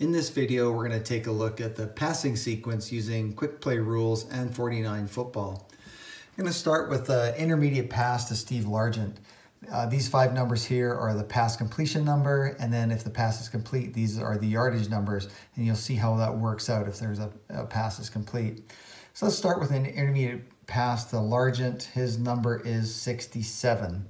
In this video, we're going to take a look at the passing sequence using quick play rules and 49 football. I'm going to start with the intermediate pass to Steve Largent. These 5 numbers here are the pass completion number, and then if the pass is complete, these are the yardage numbers, and you'll see how that works out if there's a pass is complete. So let's start with an intermediate pass to Largent. His number is 67.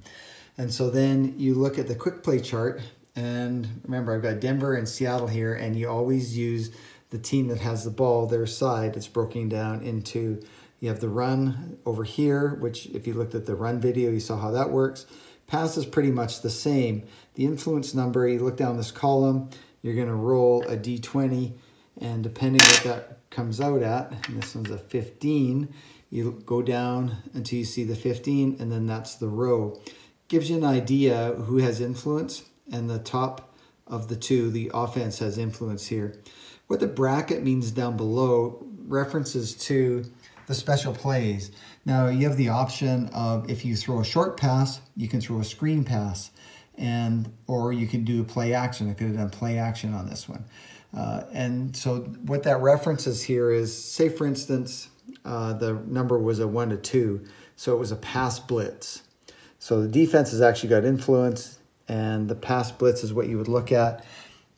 And so then you look at the quick play chart, and remember I've got Denver and Seattle here, and you always use the team that has the ball, their side. It's broken down into, you have the run over here, which if you looked at the run video, you saw how that works. Pass is pretty much the same. The influence number, you look down this column, you're going to roll a d20, and depending what that comes out at, and this one's a 15, you go down until you see the 15, and then that's the row. Gives you an idea who has influence, and the top of the two, the offense, has influence here. What the bracket means down below references to the special plays. Now you have the option of, if you throw a short pass, you can throw a screen pass, or you can do a play action. I could have done play action on this one. And so what that references here is, say for instance, the number was a 1 to 2, so it was a pass blitz. So the defense has actually got influence, and the pass blitz is what you would look at.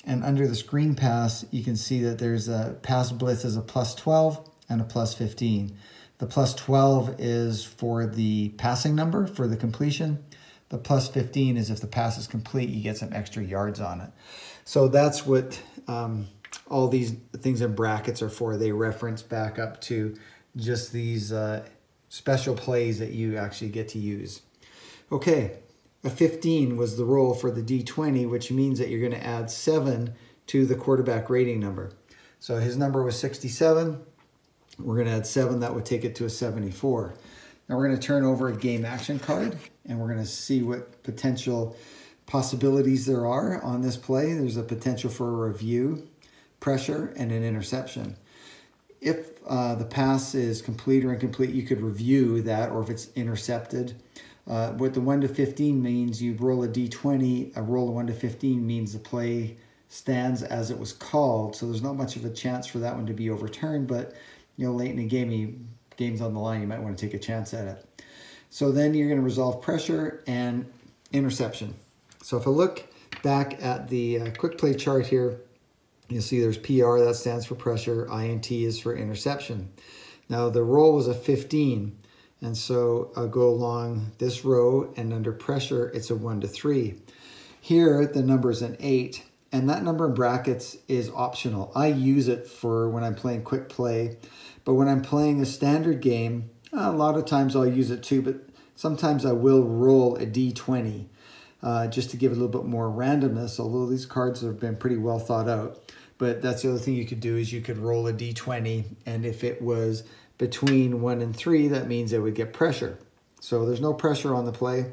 And under the screen pass, you can see that there's a pass blitz is a +12 and a +15. The +12 is for the passing number, for the completion. The +15 is if the pass is complete, you get some extra yards on it. So that's what all these things in brackets are for. They reference back up to just these special plays that you actually get to use. Okay, a 15 was the roll for the D20, which means that you're going to add 7 to the quarterback rating number. So his number was 67. We're going to add 7. That would take it to a 74. Now we're going to turn over a game action card, and we're going to see what potential possibilities there are on this play. There's a potential for a review, pressure, and an interception. If the pass is complete or incomplete, you could review that, or if it's intercepted. What the 1 to 15 means, you roll a d20, a roll of 1 to 15 means the play stands as it was called, so there's not much of a chance for that one to be overturned, but you know, late in the game, game's on the line, you might want to take a chance at it. So then you're going to resolve pressure and interception. So if I look back at the quick play chart here, you'll see there's PR, that stands for pressure, INT is for interception. Now the roll was a 15. And so I'll go along this row, and under pressure, it's a 1 to 3. Here, the number is an 8, and that number in brackets is optional. I use it for when I'm playing quick play, but when I'm playing a standard game, a lot of times I'll use it too, but sometimes I will roll a d20 just to give it a little bit more randomness, although these cards have been pretty well thought out. But that's the other thing you could do, is you could roll a d20, and if it was between 1 and 3, that means it would get pressure. So there's no pressure on the play.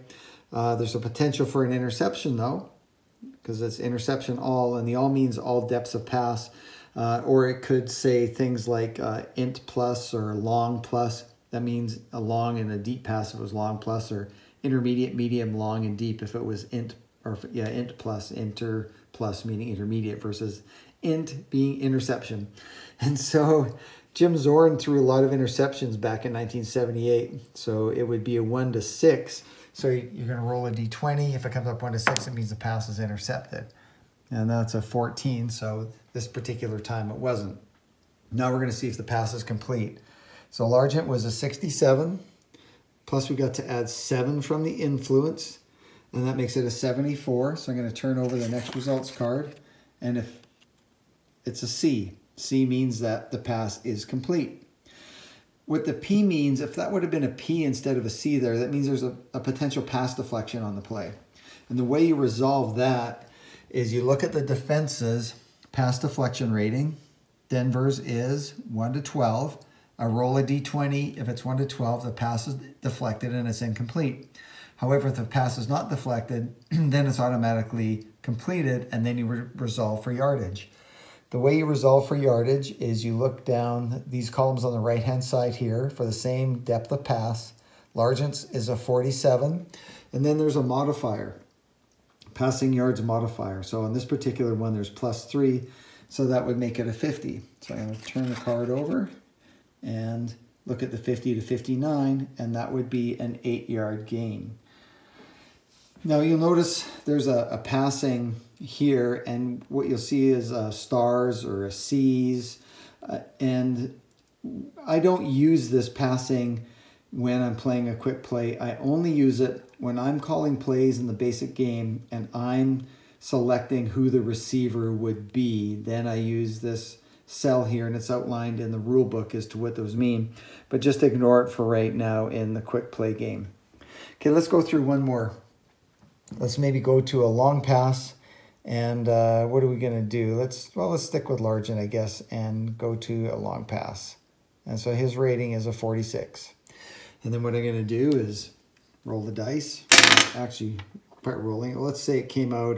There's a potential for an interception though, because it's interception all, and the all means all depths of pass. Or it could say things like int plus or long plus. That means a long and a deep pass if it was long plus, or intermediate, medium, long, and deep if it was int, or yeah, int plus, inter plus meaning intermediate, versus int being interception. And so Jim Zorn threw a lot of interceptions back in 1978, so it would be a 1 to 6. So you're going to roll a d20. If it comes up 1 to 6, it means the pass is intercepted. And that's a 14, so this particular time it wasn't. Now we're going to see if the pass is complete. So Largent was a 67, plus we got to add 7 from the influence, and that makes it a 74. So I'm going to turn over the next results card, and if it's a C. C means that the pass is complete. What the P means, if that would have been a P instead of a C there, that means there's a potential pass deflection on the play. And the way you resolve that is you look at the defense's pass deflection rating. Denver's is 1 to 12. I roll a d20. If it's 1 to 12, the pass is deflected and it's incomplete. However, if the pass is not deflected, then it's automatically completed, and then you resolve for yardage. The way you resolve for yardage is you look down these columns on the right-hand side here for the same depth of pass. Largent's is a 47, and then there's a modifier. passing yards modifier. So on this particular one, there's +3. So that would make it a 50. So I'm going to turn the card over and look at the 50 to 59, and that would be an 8-yard gain. Now you'll notice there's a passing here, and what you'll see is stars or C's, and I don't use this passing when I'm playing a quick play. I only use it when I'm calling plays in the basic game and I'm selecting who the receiver would be. Then I use this cell here, and it's outlined in the rule book as to what those mean, but just ignore it for right now in the quick play game. Okay, let's go through one more. Let's maybe go to a long pass, and what are we going to do? Let's stick with Largent, I guess, and go to a long pass. And so his rating is a 46. And then what I'm going to do is roll the dice. Actually, quite rolling. Let's say it came out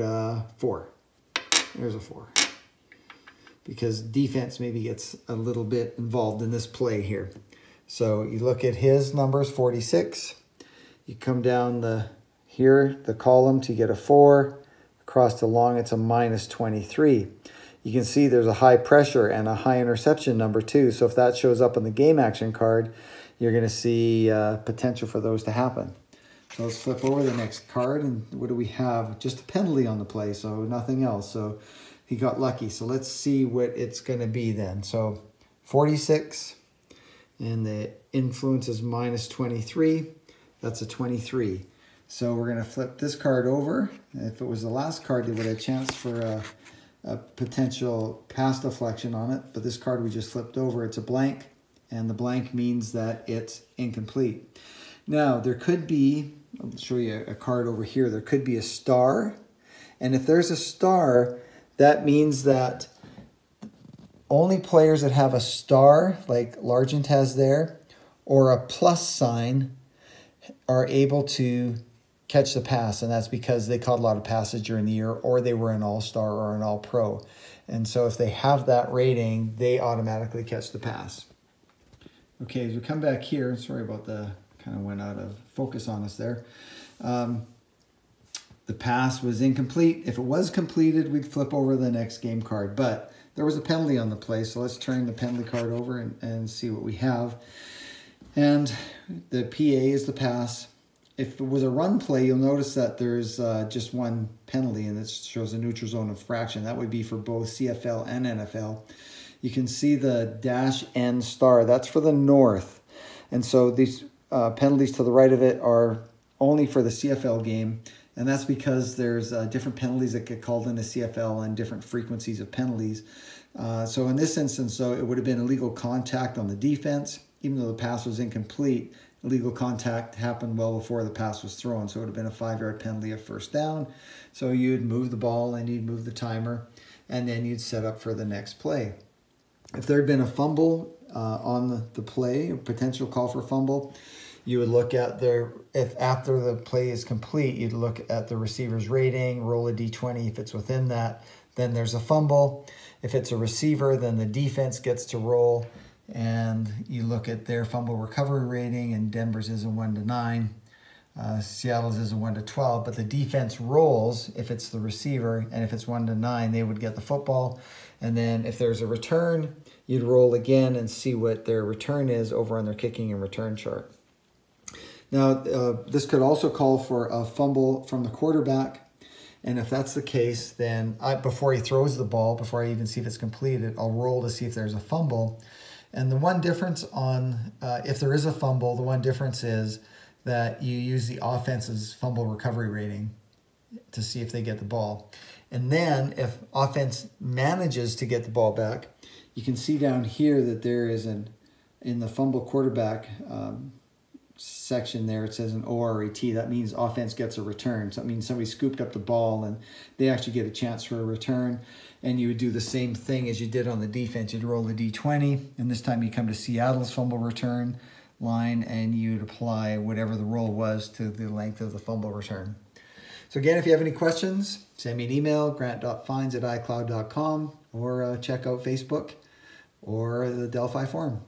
4. There's a 4. Because defense maybe gets a little bit involved in this play here. So you look at his numbers, 46. You come down the column to get a 4. Across the long, it's a minus 23. You can see there's a high pressure and a high interception number too. So if that shows up on the game action card, you're going to see potential for those to happen. So let's flip over the next card, and what do we have? Just a penalty on the play, so nothing else. So he got lucky. So let's see what it's going to be then. So 46, and the influence is minus 23. That's a 23. So we're going to flip this card over. If it was the last card, they would have a chance for a potential pass deflection on it. But this card we just flipped over, it's a blank, and the blank means that it's incomplete. Now, there could be, I'll show you a card over here, there could be a star. And if there's a star, that means that only players that have a star, like Largent has there, or a plus sign, are able to catch the pass, and that's because they caught a lot of passes during the year, or they were an all-star or an all-pro. And so if they have that rating, they automatically catch the pass. Okay, as we come back here, sorry about the kind of went out of focus on us there. The pass was incomplete. If it was completed, we'd flip over the next game card, but there was a penalty on the play, so let's turn the penalty card over and see what we have. And the PA is the pass. If it was a run play, you'll notice that there's just one penalty, and it shows a neutral zone infraction. That would be for both CFL and NFL. You can see the dash N star. That's for the north. And so these penalties to the right of it are only for the CFL game, and that's because there's different penalties that get called in the CFL and different frequencies of penalties. So in this instance, though, it would have been illegal contact on the defense. Even though the pass was incomplete, illegal contact happened well before the pass was thrown. So it would have been a 5-yard penalty of first down. So you'd move the ball and you'd move the timer, and then you'd set up for the next play. If there had been a fumble on the play, a potential call for fumble, you would look at if after the play is complete, you'd look at the receiver's rating, roll a D20. If it's within that, then there's a fumble. If it's a receiver, then the defense gets to roll, and you look at their fumble recovery rating, and Denver's is a 1 to 9. Seattle's is a 1 to 12, but the defense rolls if it's the receiver, and if it's 1 to 9, they would get the football. And then if there's a return, you'd roll again and see what their return is over on their kicking and return chart. Now, this could also call for a fumble from the quarterback. And if that's the case, then before he throws the ball, before I even see if it's completed, I'll roll to see if there's a fumble. And the one difference on, if there is a fumble, the one difference is that you use the offense's fumble recovery rating to see if they get the ball. And then if offense manages to get the ball back, you can see down here that there is in the fumble quarterback section there, it says an ORET. That means offense gets a return. So that means somebody scooped up the ball and they actually get a chance for a return. And you would do the same thing as you did on the defense. You'd roll a D20, and this time you come to Seattle's fumble return line, and you'd apply whatever the roll was to the length of the fumble return. So again, if you have any questions, send me an email, grant.fines@icloud.com, or check out Facebook or the Delphi forum.